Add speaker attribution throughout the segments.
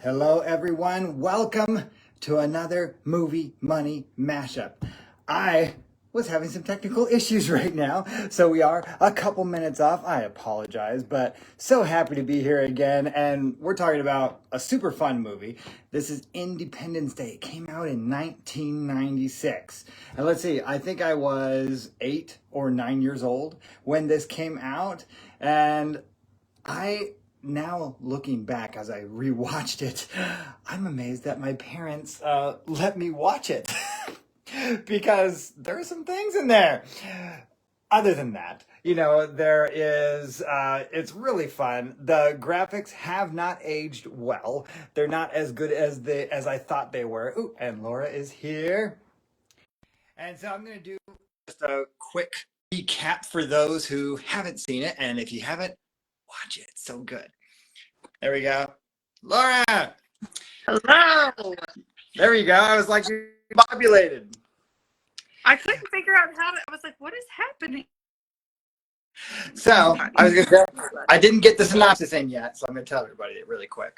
Speaker 1: Hello, everyone. Welcome to another Movie Money Mashup. I was having some technical issues right now, so we are a couple minutes off. I apologize, but so happy to be here again. And we're talking about a super fun movie. This is Independence Day. It came out in 1996. And let's see, I think I was 8 or 9 years old when this came out. And now looking back as I rewatched it, I'm amazed that my parents let me watch it because there are some things in there. Other than that, there is, it's really fun. The graphics have not aged well. They're not as good as I thought they were. Ooh, and Laura is here. And so I'm going to do just a quick recap for those who haven't seen it. And if you haven't, watch it. It's so good. There we go. Laura!
Speaker 2: Hello!
Speaker 1: There we go. I was like, you're populated.
Speaker 2: I couldn't figure out how to, I was like, what is happening?
Speaker 1: So, I didn't get the synopsis in yet, so I'm going to tell everybody it really quick.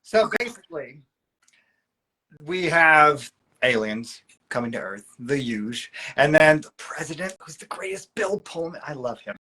Speaker 1: So basically, we have aliens coming to Earth, the huge, and then the president, who's the greatest, Bill Pullman. I love him.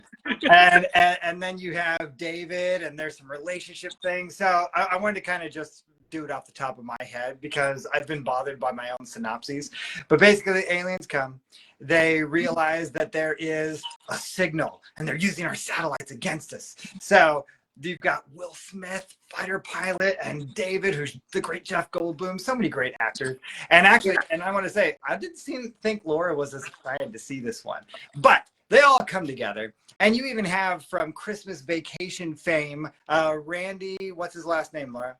Speaker 1: and then you have David, and there's some relationship things. So I wanted to kind of just do it off the top of my head because I've been bothered by my own synopses. But basically, the aliens come. They realize that there is a signal, and they're using our satellites against us. So you've got Will Smith, fighter pilot, and David, who's the great Jeff Goldblum. So many great actors. And actually, and I want to say, I didn't think Laura was as excited to see this one. But they all come together. And you even have from Christmas Vacation fame, Randy, what's his last name, Laura?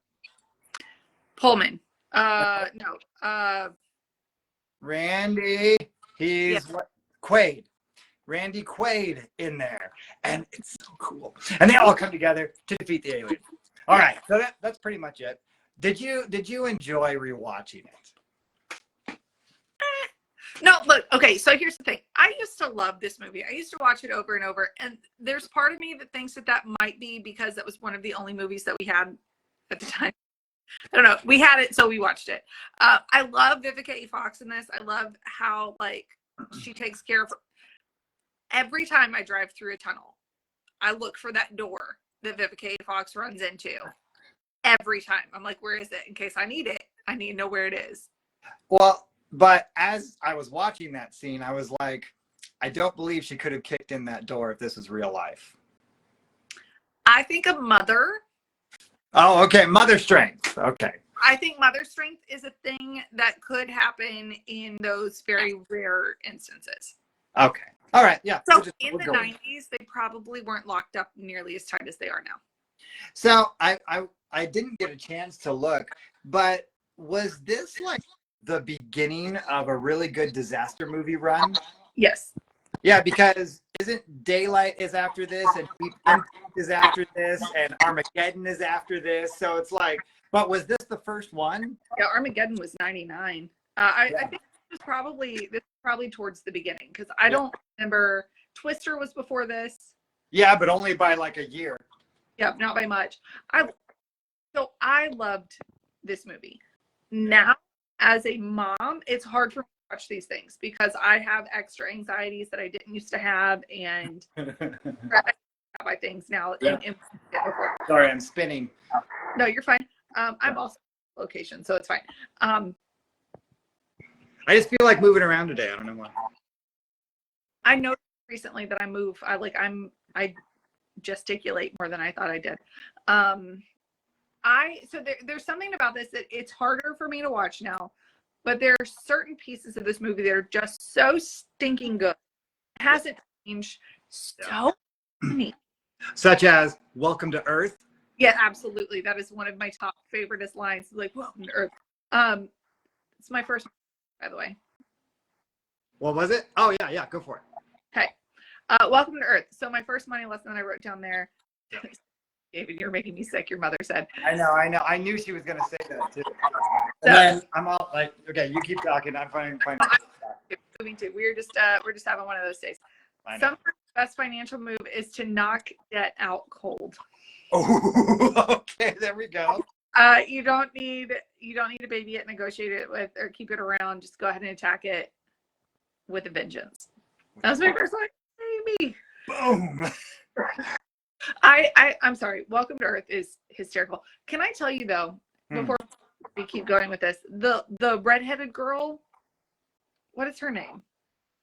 Speaker 2: Pullman.
Speaker 1: Randy, he's Quaid. Randy Quaid in there, and it's so cool. And they all come together to defeat the aliens. All right, so that's pretty much it. Did you enjoy rewatching it?
Speaker 2: No, look, okay, so here's the thing. I used to love this movie. I used to watch it over and over, and there's part of me that thinks that might be because that was one of the only movies that we had at the time. I don't know. We had it, so we watched it. I love Vivica A. Fox in this. I love how, she takes care of every time I drive through a tunnel, I look for that door that Vivica A. Fox runs into. Every time. I'm like, where is it? In case I need it, I need to know where it is.
Speaker 1: Well, but as I was watching that scene, I was like, I don't believe she could have kicked in that door if this was real life.
Speaker 2: I think a mother.
Speaker 1: Oh, okay. Mother strength. Okay.
Speaker 2: I think mother strength is a thing that could happen in those very rare instances.
Speaker 1: Okay. All right. Yeah.
Speaker 2: So in the 90s, they probably weren't locked up nearly as tight as they are now.
Speaker 1: So I didn't get a chance to look, but was this like the beginning of a really good disaster movie run?
Speaker 2: Yes.
Speaker 1: Yeah, because isn't Daylight is after this, and Deep Impact is after this, and Armageddon is after this. So it's like, but was this the first one?
Speaker 2: Yeah, Armageddon was 99. I think this was probably towards the beginning because I don't remember. Twister was before this.
Speaker 1: Yeah, but only by like a year.
Speaker 2: Yeah, not by much. I loved this movie. Now, as a mom, it's hard for me to watch these things because I have extra anxieties that I didn't used to have, and by things now.
Speaker 1: Yeah. Sorry, I'm spinning.
Speaker 2: No, you're fine. I'm also on location, so it's fine.
Speaker 1: I just feel like moving around today. I don't know why.
Speaker 2: I noticed recently that I move. I gesticulate more than I thought I did. There's something about this that it's harder for me to watch now, but there are certain pieces of this movie that are just so stinking good. It hasn't changed so many.
Speaker 1: Such as Welcome to Earth.
Speaker 2: Yeah, absolutely. That is one of my top favoriteest lines. Like, Welcome to Earth. It's my first, by the way.
Speaker 1: What was it? Oh, yeah, go for it.
Speaker 2: Okay. Welcome to Earth. So my first money lesson that I wrote down there, David, you're making me sick, your mother said.
Speaker 1: I know. I knew she was going to say that, too. And then I'm all like, okay, you keep talking. I'm fine.
Speaker 2: Moving to. We're just having one of those days. Sometimes the best financial move is to knock debt out cold.
Speaker 1: Oh, okay, there we go.
Speaker 2: You don't need to baby it, negotiate it with, or keep it around. Just go ahead and attack it with a vengeance. That was my first line. Baby.
Speaker 1: Boom.
Speaker 2: I'm sorry. Welcome to Earth is hysterical. Can I tell you though, before we keep going with this, the redheaded girl, what is her name?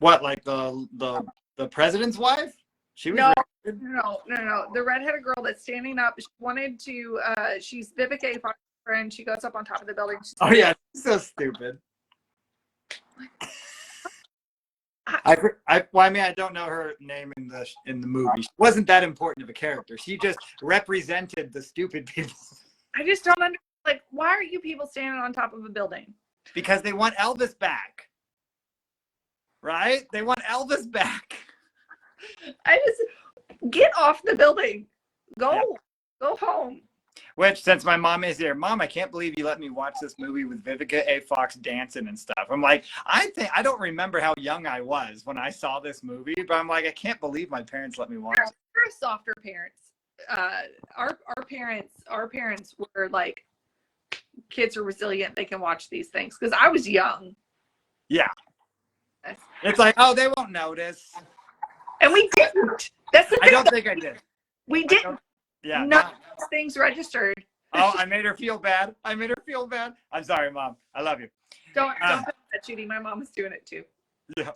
Speaker 1: What, like the president's wife? She was
Speaker 2: no. The redheaded girl that's standing up. She wanted to. She's Vivica A. Fox's friend. She goes up on top of the building.
Speaker 1: Oh yeah, she's so stupid. I don't know her name in the movie. She wasn't that important of a character. She just represented the stupid people.
Speaker 2: I just don't understand. Like, why are you people standing on top of a building?
Speaker 1: Because they want Elvis back. Right? They want Elvis back.
Speaker 2: I just get off the building. Go home.
Speaker 1: Which, since my mom is here, Mom, I can't believe you let me watch this movie with Vivica A. Fox dancing and stuff. I'm like, I don't remember how young I was when I saw this movie, but I'm like, I can't believe my parents let me watch it.
Speaker 2: We're softer parents. Our parents were like, kids are resilient. They can watch these things. Because I was young.
Speaker 1: Yeah. It's like, oh, they won't notice.
Speaker 2: And we didn't. That's the thing.
Speaker 1: I don't think I did.
Speaker 2: We didn't.
Speaker 1: Yeah.
Speaker 2: None of those things registered.
Speaker 1: Oh, I made her feel bad. I'm sorry, Mom. I love you.
Speaker 2: Don't do that, Judy. My mom was doing it too.
Speaker 1: Yeah.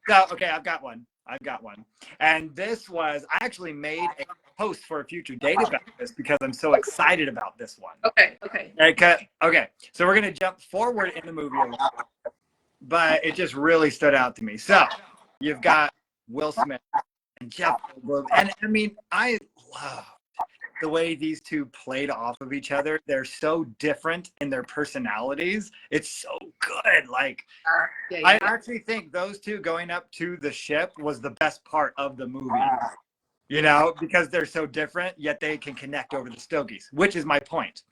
Speaker 1: So, okay, I've got one. And this was, I actually made a post for a future date about this because I'm so excited about this one.
Speaker 2: Okay.
Speaker 1: Okay. So we're going to jump forward in the movie a lot, but it just really stood out to me. So you've got Will Smith and Jeff Goldblum. And I mean, I love the way these two played off of each other. They're so different in their personalities. It's so good. Like, I actually think those two going up to the ship was the best part of the movie. You know, because they're so different, yet they can connect over the stogies, which is my point.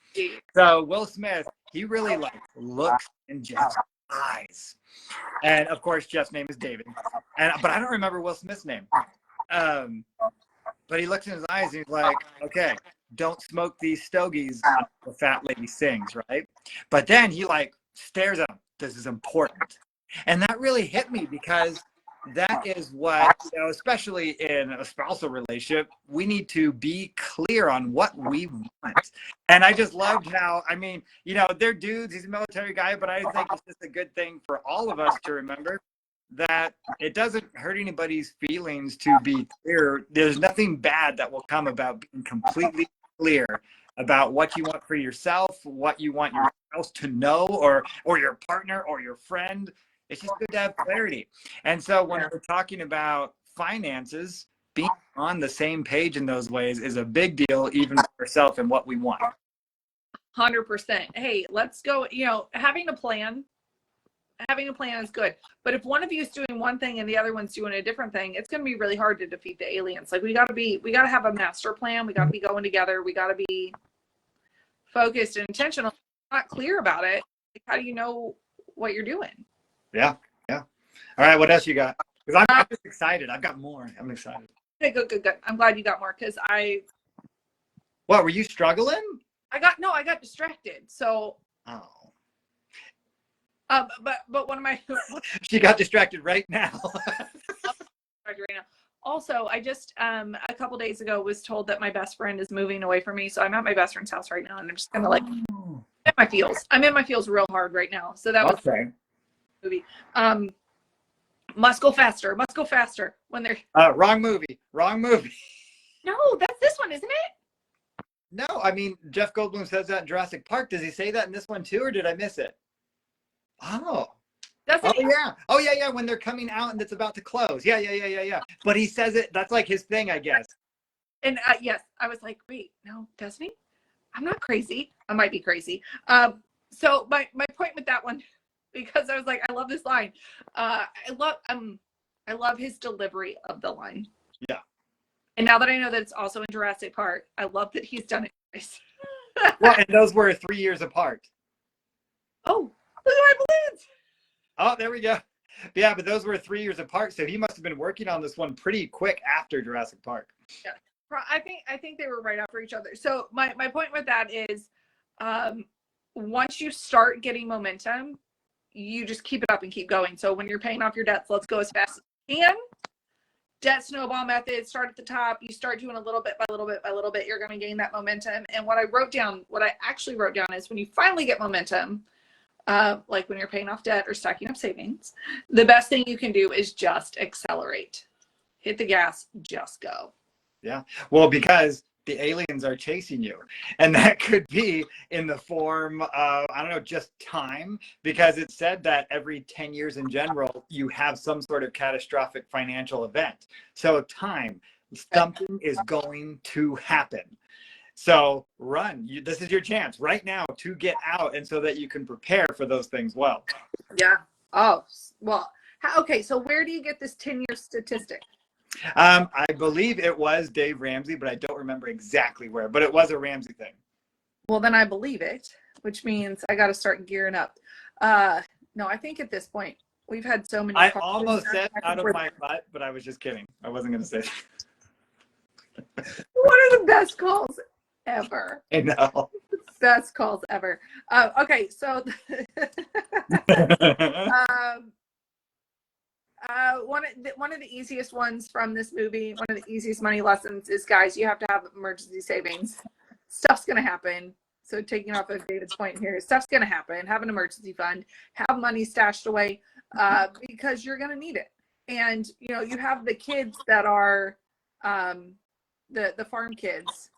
Speaker 1: So Will Smith, he really like looks in Jeff's eyes. And of course, Jeff's name is David. But I don't remember Will Smith's name. But he looks in his eyes and he's like, okay, don't smoke these stogies when the fat lady sings, right? But then he like stares at him. This is important. And that really hit me because that is what, you know, especially in a spousal relationship, we need to be clear on what we want. And I just loved how, I mean, you know, they're dudes, he's a military guy, but I think it's just a good thing for all of us to remember that it doesn't hurt anybody's feelings to be clear. There's nothing bad that will come about being completely clear about what you want for yourself, what you want your spouse to know, or your partner or your friend. It's just good to have clarity. And so when we're talking about finances, being on the same page in those ways is a big deal, even for ourselves and what we want.
Speaker 2: 100%. Hey, let's go. You know, having a plan is good. But if one of you is doing one thing and the other one's doing a different thing, it's going to be really hard to defeat the aliens. Like we got to have a master plan. We got to be going together. We got to be focused and intentional. Not clear about it. Like, how do you know what you're doing?
Speaker 1: Yeah. All right. What else you got? Because I'm just excited. I've got more. I'm excited.
Speaker 2: Okay, good. I'm glad you got more because
Speaker 1: What, were you struggling?
Speaker 2: I got distracted. So.
Speaker 1: Oh.
Speaker 2: But one of my
Speaker 1: She got distracted right now.
Speaker 2: Also, I just a couple days ago was told that my best friend is moving away from me. So I'm at my best friend's house right now, and I'm just kind of like in my feels. I'm in my feels real hard right now. So that was
Speaker 1: okay.
Speaker 2: Movie. Must go faster. When they're
Speaker 1: wrong movie.
Speaker 2: No, that's this one, isn't it?
Speaker 1: No, I mean Jeff Goldblum says that in Jurassic Park. Does he say that in this one too, or did I miss it? Oh. Oh yeah. When they're coming out and it's about to close. Yeah. But he says it. That's like his thing, I guess.
Speaker 2: And yes, I was like, wait, no, doesn't he? I'm not crazy. I might be crazy. So my point with that one, because I was like, I love this line. I love his delivery of the line.
Speaker 1: Yeah. And
Speaker 2: now that I know that it's also in Jurassic Park, I love that he's done it twice.
Speaker 1: Well, and those were 3 years apart.
Speaker 2: Oh. Look at my balloons.
Speaker 1: Oh, there we go. Yeah, but those were 3 years apart, so he must have been working on this one pretty quick after Jurassic Park.
Speaker 2: Yeah, I think they were right after each other. So my point with that is, once you start getting momentum, you just keep it up and keep going. So when you're paying off your debts, let's go as fast as you can. Debt snowball method, start at the top. You start doing a little bit by little bit by little bit, you're going to gain that momentum. And what I actually wrote down is when you finally get momentum, like when you're paying off debt or stacking up savings, the best thing you can do is just accelerate. Hit the gas, just go.
Speaker 1: Yeah. Well, because the aliens are chasing you. And that could be in the form of, I don't know, just time, because it said that every 10 years in general, you have some sort of catastrophic financial event. So time, something is going to happen. So run. This is your chance right now to get out, and so that you can prepare for those things well.
Speaker 2: Yeah. Oh, well, okay. So where do you get this 10-year statistic?
Speaker 1: I believe it was Dave Ramsey, but I don't remember exactly where, but it was a Ramsey thing.
Speaker 2: Well, then I believe it, which means I got to start gearing up. No, I think at this point we've had so many.
Speaker 1: I almost said out of my butt, but I was just kidding. I wasn't going to say that.
Speaker 2: One of the best calls ever.
Speaker 1: I know.
Speaker 2: Best calls ever. Okay, so one of the easiest ones from this movie, one of the easiest money lessons is, guys, you have to have emergency savings. Stuff's gonna happen. So taking off of David's point here, stuff's gonna happen. Have an emergency fund. Have money stashed away because you're gonna need it. And you know, you have the kids that are the farm kids.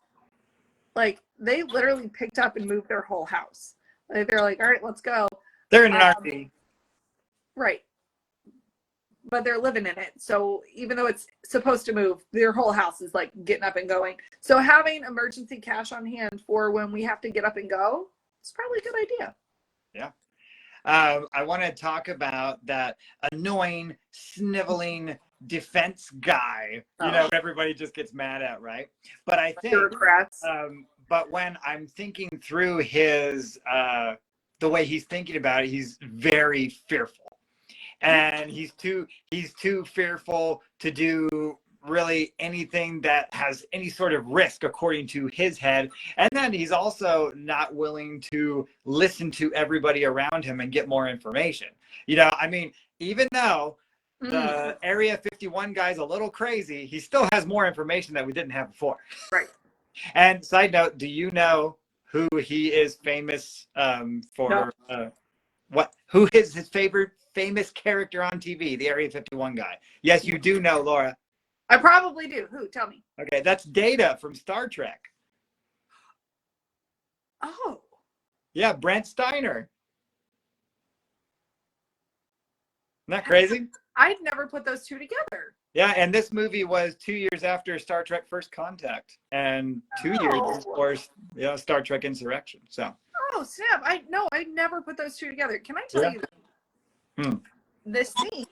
Speaker 2: Like, they literally picked up and moved their whole house. Like, they're like, all right, let's go.
Speaker 1: They're in an RV.
Speaker 2: Right. But they're living in it. So even though it's supposed to move, their whole house is like getting up and going. So having emergency cash on hand for when we have to get up and go, it's probably a good idea.
Speaker 1: Yeah. I want to talk about that annoying, sniveling defense guy, you know, everybody just gets mad at, right? But I think, but when I'm thinking through his, the way he's thinking about it, he's very fearful. And he's too fearful to do really anything that has any sort of risk according to his head. And then he's also not willing to listen to everybody around him and get more information. You know, I mean, even though the Area 51 guy's a little crazy, he still has more information that we didn't have before.
Speaker 2: Right.
Speaker 1: And side note, do you know who he is famous for? No. Who is his favorite famous character on TV, the Area 51 guy? Yes, you do know, Laura.
Speaker 2: I probably do. Who? Tell me.
Speaker 1: Okay, that's Data from Star Trek.
Speaker 2: Oh.
Speaker 1: Yeah, Brent Steiner. Isn't that crazy?
Speaker 2: I'd never put those two together.
Speaker 1: Yeah, and this movie was 2 years after Star Trek First Contact, and 2 years before, you know, Star Trek Insurrection. So.
Speaker 2: Oh snap! I never put those two together. Can I tell you this scene?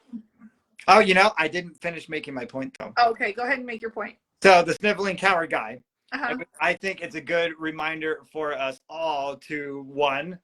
Speaker 1: Oh, you know, I didn't finish making my point though.
Speaker 2: Okay, go ahead and make your point.
Speaker 1: So the sniveling coward guy. I think it's a good reminder for us all to, one,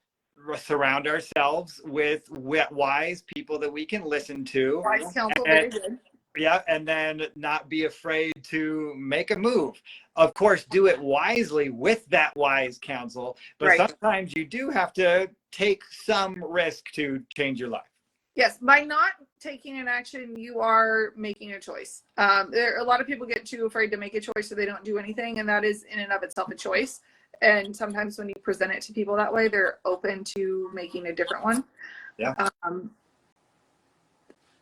Speaker 1: surround ourselves with wise people that we can listen to.
Speaker 2: Wise counsel, very good.
Speaker 1: Yeah, and then not be afraid to make a move. Of course, do it wisely with that wise counsel, but sometimes you do have to take some risk to change your life. Yes,
Speaker 2: by not taking an action, you are making a choice. A lot of people get too afraid to make a choice, so they don't do anything, and that is in and of itself a choice. And sometimes when you present it to people that way, they're open to making a different one.
Speaker 1: Yeah.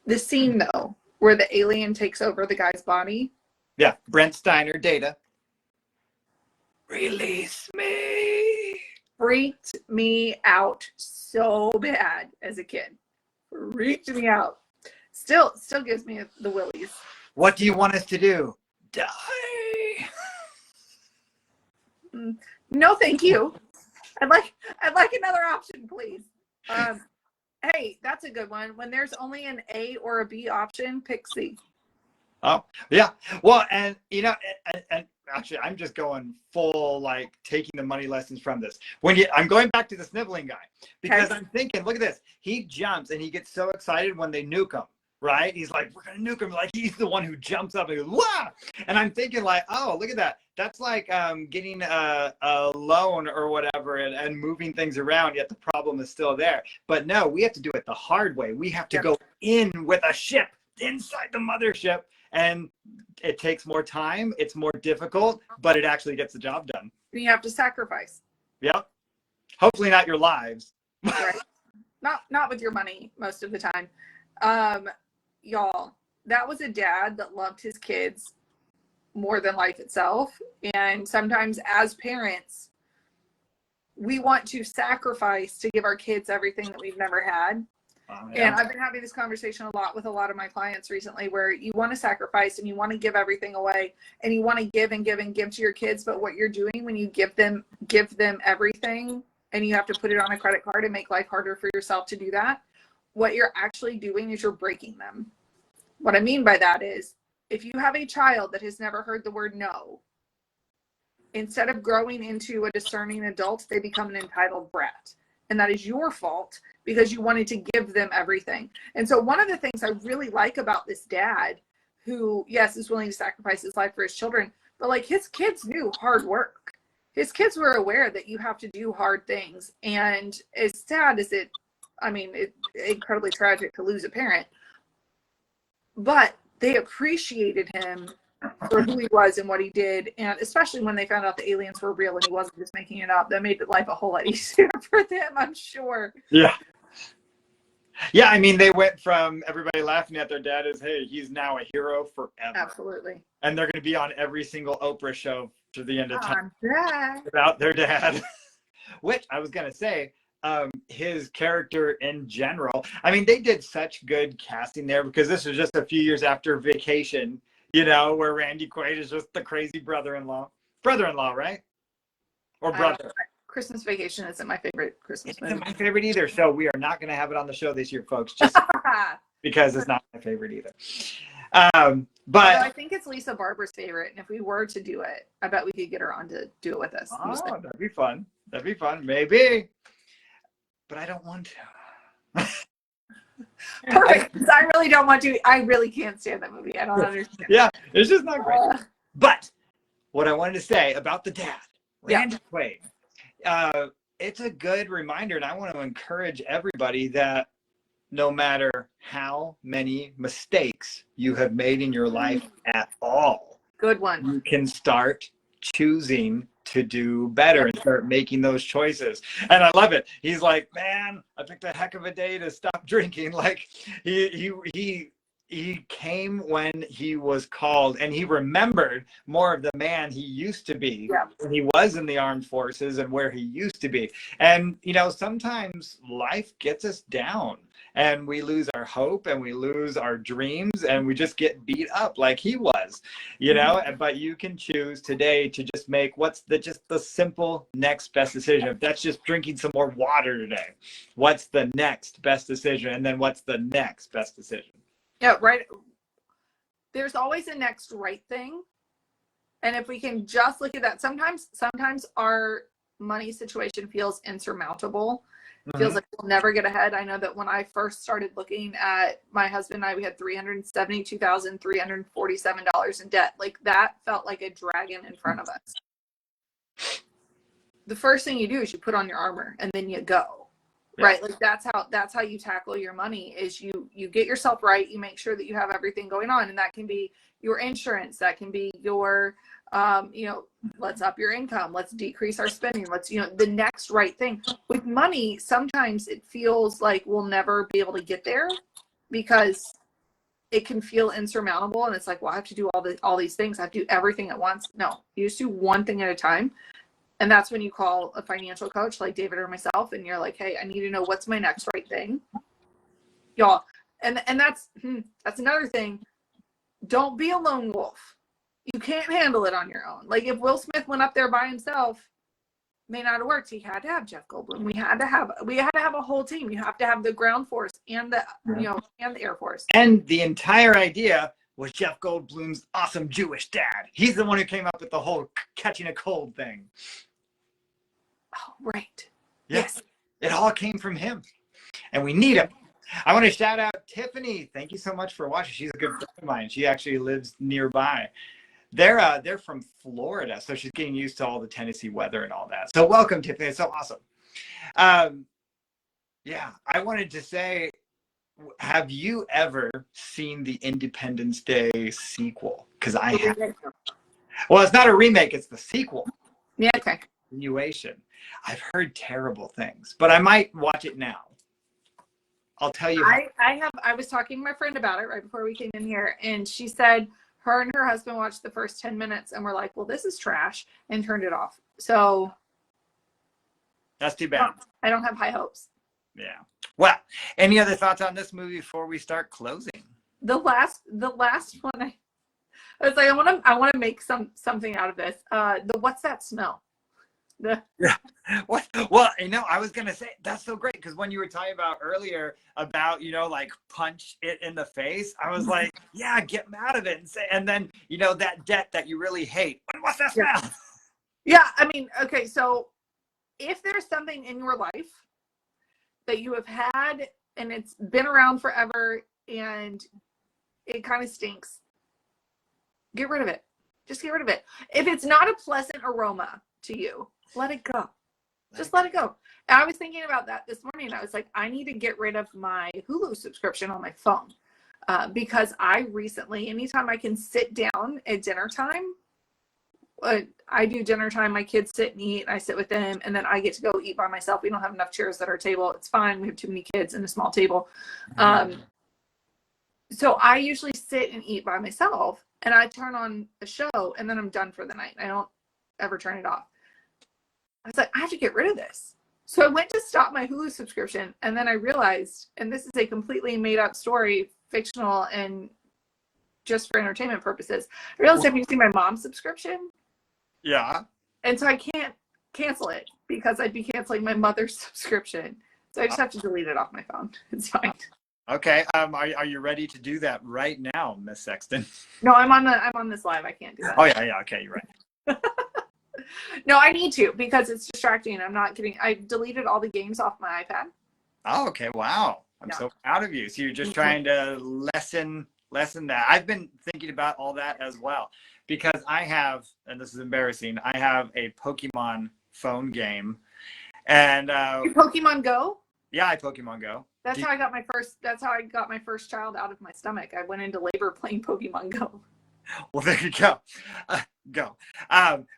Speaker 2: The scene, though, where the alien takes over the guy's body.
Speaker 1: Yeah, Brent Steiner, Data. Release me.
Speaker 2: Freaked me out so bad as a kid. Freaked me out. Still gives me the willies.
Speaker 1: What do you want us to do? Die.
Speaker 2: No, thank you. I'd like another option, please. Hey, that's a good one. When there's only an A or a B option, pick C.
Speaker 1: Oh, yeah. Well, and you know, and actually, I'm just going full, like, taking the money lessons from this. I'm going back to the sniveling guy, because I'm thinking, look at this. He jumps and he gets so excited when they nuke him, right? He's like, we're gonna nuke him. Like, he's the one who jumps up and goes, wah! And I'm thinking like, oh, look at that. That's like getting a loan or whatever and moving things around, yet the problem is still there. But no, we have to do it the hard way. We have to go in with a ship inside the mothership, and it takes more time. It's more difficult, but it actually gets the job done.
Speaker 2: You have to sacrifice.
Speaker 1: Yep. Hopefully not your lives.
Speaker 2: Right. Not with your money most of the time. Y'all, that was a dad that loved his kids more than life itself. And sometimes as parents, we want to sacrifice to give our kids everything that we've never had.
Speaker 1: Yeah.
Speaker 2: And I've been having this conversation a lot with a lot of my clients recently, where you want to sacrifice and you want to give everything away and you want to give and give and give to your kids. But what you're doing when you give them everything and you have to put it on a credit card and make life harder for yourself to do that, what you're actually doing is you're breaking them. What I mean by that is, if you have a child that has never heard the word no, instead of growing into a discerning adult, they become an entitled brat. And that is your fault because you wanted to give them everything. And so one of the things I really like about this dad, who, yes, is willing to sacrifice his life for his children, but like, his kids knew hard work. His kids were aware that you have to do hard things. And as sad as it's incredibly tragic to lose a parent, but they appreciated him for who he was and what he did. And especially when they found out the aliens were real and he wasn't just making it up, that made life a whole lot easier for them, I'm sure.
Speaker 1: Yeah. Yeah, I mean, they went from everybody laughing at their dad as, hey, he's now a hero forever.
Speaker 2: Absolutely.
Speaker 1: And they're going to be on every single Oprah show to the end of time
Speaker 2: Yeah.
Speaker 1: about their dad. Which I was going to say, his character in general, I mean, they did such good casting there, because this was just a few years after Vacation, you know, where Randy Quaid is just the crazy brother-in-law, right? Or brother.
Speaker 2: Christmas Vacation isn't my favorite Christmas movie.
Speaker 1: Isn't my favorite either. So we are not going to have it on the show this year, folks, just because it's not my favorite either. But
Speaker 2: I think it's Lisa Barber's favorite. And if we were to do it, I bet we could get her on to do it with us.
Speaker 1: Oh, that'd be fun. That'd be fun. Maybe. But I don't want to.
Speaker 2: Perfect. Because I really don't want to. I really can't stand that movie. I don't understand.
Speaker 1: Yeah, it's just not great. But what I wanted to say about the dad, Randy Quaid, it's a good reminder, and I want to encourage everybody that no matter how many mistakes you have made in your life at all,
Speaker 2: good one,
Speaker 1: you can start choosing to do better and start making those choices. And I love it. He's like, man, I picked a heck of a day to stop drinking. Like, he came when he was called, and he remembered more of the man he used to be when he was in the armed forces and where he used to be. And, you know, sometimes life gets us down and we lose our hope and we lose our dreams and we just get beat up like he was, you know. But you can choose today to just make what's just the simple next best decision. If that's just drinking some more water today, what's the next best decision? And then what's the next best decision?
Speaker 2: Yeah, right. There's always a next right thing. And if we can just look at that, sometimes our money situation feels insurmountable. It feels like we'll never get ahead. I know that when I first started looking at my husband and I, we had $372,347 in debt. Like, that felt like a dragon in front of us. The first thing you do is you put on your armor and then you go. Yeah. Right? Like, that's how you tackle your money, is you get yourself right. You make sure that you have everything going on. And that can be your insurance. That can be your, let's up your income. Let's decrease our spending. Let's, the next right thing. With money, sometimes it feels like we'll never be able to get there because it can feel insurmountable. And it's like, well, I have to do all these things. I have to do everything at once. No, you just do one thing at a time. And that's when you call a financial coach like David or myself, and you're like, hey, I need to know what's my next right thing. Y'all. And that's another thing. Don't be a lone wolf. You can't handle it on your own. Like, if Will Smith went up there by himself, may not have worked. He had to have Jeff Goldblum. We had to have a whole team. You have to have the ground force and the and the Air Force. And
Speaker 1: the entire idea was Jeff Goldblum's awesome Jewish dad. He's the one who came up with the whole catching a cold thing.
Speaker 2: Oh, right.
Speaker 1: Yes. It all came from him. And we need him. I want to shout out Tiffany. Thank you so much for watching. She's a good friend of mine. She actually lives nearby. They're from Florida, so she's getting used to all the Tennessee weather and all that. So welcome, Tiffany. It's so awesome. Yeah, I wanted to say, have you ever seen the Independence Day sequel? Because I have. Well, it's not a remake; it's the sequel.
Speaker 2: Yeah. Okay.
Speaker 1: Continuation. I've heard terrible things, but I might watch it now. I'll tell you.
Speaker 2: I was talking to my friend about it right before we came in here, and she said her and her husband watched the first 10 minutes and were like, well, this is trash, and turned it off. So
Speaker 1: that's too bad.
Speaker 2: I don't have high hopes.
Speaker 1: Yeah. Well, any other thoughts on this movie before we start closing?
Speaker 2: The last one, I was like, I want to make something out of this. What's that smell?
Speaker 1: Yeah. What? Well, I was gonna say that's so great because when you were talking about earlier about like punch it in the face, I was like, yeah, get mad at it and then that debt that you really hate. What's that smell?
Speaker 2: Yeah, I mean, okay, so if there's something in your life that you have had and it's been around forever and it kind of stinks, get rid of it. Just get rid of it. If it's not a pleasant aroma to you, let it go. Just let it go. And I was thinking about that this morning. I was like, I need to get rid of my Hulu subscription on my phone because I recently, anytime I can sit down at dinner time, I do dinner time. My kids sit and eat. I sit with them, and then I get to go eat by myself. We don't have enough chairs at our table. It's fine. We have too many kids and a small table. So I usually sit and eat by myself, and I turn on a show, and then I'm done for the night. I don't ever turn it off. I was like, I have to get rid of this. So I went to stop my Hulu subscription, and then I realized, and this is a completely made up story, fictional and just for entertainment purposes. I realized I'm using my mom's subscription.
Speaker 1: Yeah.
Speaker 2: And so I can't cancel it because I'd be canceling my mother's subscription. So I just have to delete it off my phone. It's fine.
Speaker 1: Okay. Are you ready to do that right now, Miss Sexton?
Speaker 2: No, I'm on this live. I can't do that.
Speaker 1: Oh yeah. Okay, you're right.
Speaker 2: No, I need to because it's distracting. I deleted all the games off my iPad.
Speaker 1: Oh, okay. Wow. I'm so proud of you. So you're just trying to lessen that. I've been thinking about all that as well because I have, and this is embarrassing, I have a Pokemon phone game. And
Speaker 2: Pokemon Go?
Speaker 1: Yeah, I Pokemon Go.
Speaker 2: That's how I got my first child out of my stomach. I went into labor playing Pokemon Go.
Speaker 1: Well, there you go. Go.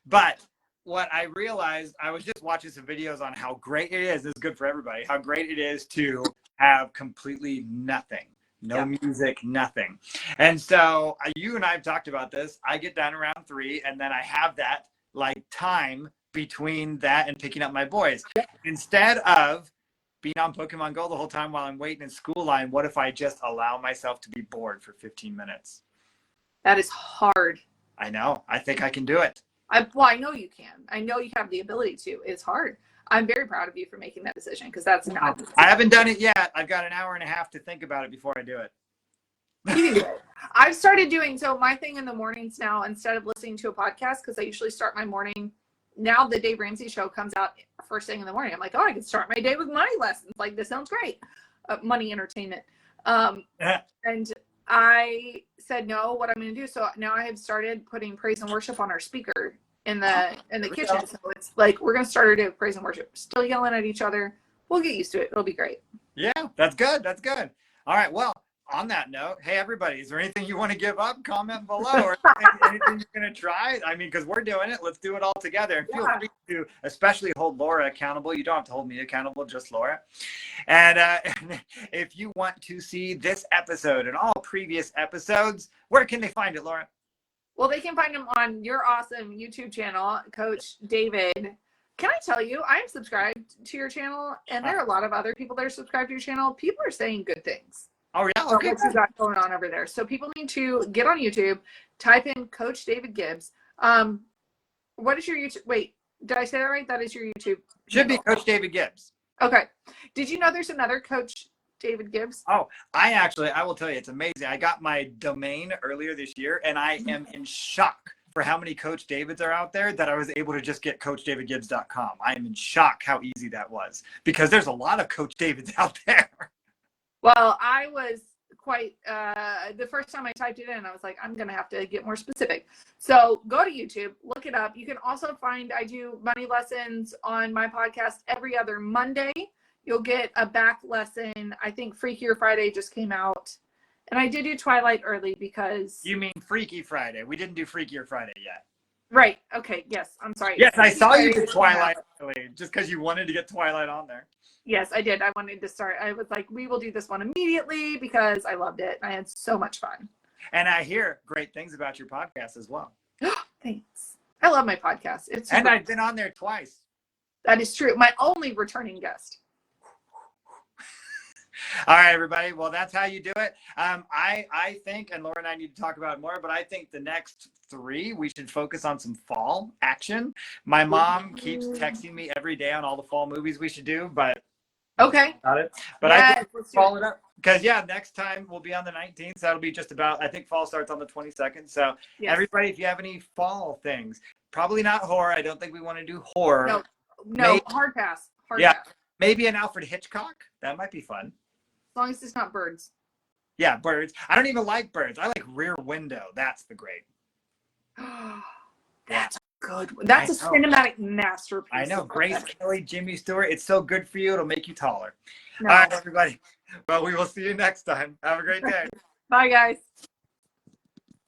Speaker 1: But what I realized, I was just watching some videos on how great it is. This is good for everybody. How great it is to have completely nothing. No music, nothing. And so you and I have talked about this. I get done around 3 and then I have that time between that and picking up my boys. Instead of being on Pokemon Go the whole time while I'm waiting in school line, what if I just allow myself to be bored for 15 minutes?
Speaker 2: That is hard.
Speaker 1: I know. I think I can do it.
Speaker 2: I know you can. I know you have the ability to. It's hard. I'm very proud of you for making that decision because that's not.
Speaker 1: I haven't done it yet. I've got an hour and a half to think about it before I do it.
Speaker 2: You can do it. I've started doing my thing in the mornings now instead of listening to a podcast because I usually start my morning. Now the Dave Ramsey show comes out first thing in the morning. I'm like, oh, I can start my day with money lessons. This sounds great. Money entertainment. And I said no. What I'm going to do? So now I have started putting praise and worship on our speaker in the kitchen. So it's we're going to start our day with praise and worship. Still yelling at each other. We'll get used to it. It'll be great.
Speaker 1: Yeah, that's good. That's good. All right. Well, on that note, hey everybody, is there anything you want to give up? Comment below, or anything you're going to try? I mean, because we're doing it. Let's do it all together. And feel free to especially hold Laura accountable. You don't have to hold me accountable, just Laura. And if you want to see this episode and all previous episodes, where can they find it, Laura?
Speaker 2: Well, they can find them on your awesome YouTube channel, Coach David. Can I tell you, I'm subscribed to your channel, and there are a lot of other people that are subscribed to your channel. People are saying good things.
Speaker 1: Oh, yeah? Okay.
Speaker 2: What's got going on over there? So people need to get on YouTube, type in Coach David Gibbs. What is your YouTube? Wait, did I say that right? That is your YouTube.
Speaker 1: Should be Coach David Gibbs.
Speaker 2: Okay. Did you know there's another Coach David Gibbs?
Speaker 1: Oh, I will tell you, it's amazing. I got my domain earlier this year, and I am in shock for how many Coach Davids are out there that I was able to just get CoachDavidGibbs.com. I am in shock how easy that was because there's a lot of Coach Davids out there.
Speaker 2: Well, I was quite, the first time I typed it in, I was like, I'm going to have to get more specific. So go to YouTube, look it up. You can also find, I do money lessons on my podcast every other Monday. You'll get a back lesson. I think Freakier Friday just came out. And I did do Twilight early because...
Speaker 1: You mean Freaky Friday. We didn't do Freakier Friday yet.
Speaker 2: Right. Okay. Yes. I'm sorry.
Speaker 1: Yes, I saw you
Speaker 2: Friday
Speaker 1: did Twilight early, just because you wanted to get Twilight on there.
Speaker 2: Yes, I did. I wanted to start. I was like, we will do this one immediately because I loved it. I had so much fun.
Speaker 1: And I hear great things about your podcast as well.
Speaker 2: Thanks. I love my podcast.
Speaker 1: And I've been on there twice.
Speaker 2: That is true. My only returning guest.
Speaker 1: All right, everybody. Well, that's how you do it. I think, and Laura and I need to talk about it more, but I think the next 3, we should focus on some fall action. My mom keeps texting me every day on all the fall movies we should do, but
Speaker 2: okay.
Speaker 1: Got it. But I think we'll follow it up. Because, next time we'll be on the 19th. So that'll be just about, I think fall starts on the 22nd. So everybody, if you have any fall things, probably not horror. I don't think we want to do horror.
Speaker 2: No,
Speaker 1: maybe,
Speaker 2: hard pass. Hard pass.
Speaker 1: Maybe an Alfred Hitchcock. That might be fun.
Speaker 2: As long as it's not birds.
Speaker 1: Yeah, birds. I don't even like birds. I like Rear Window. That's the great.
Speaker 2: That's a good one. That's a cinematic masterpiece.
Speaker 1: I know. Grace Kelly, Jimmy Stewart. It's so good for you. It'll make you taller.
Speaker 2: No.
Speaker 1: All right, everybody. Well, we will see you next time. Have a great day.
Speaker 2: Bye, guys.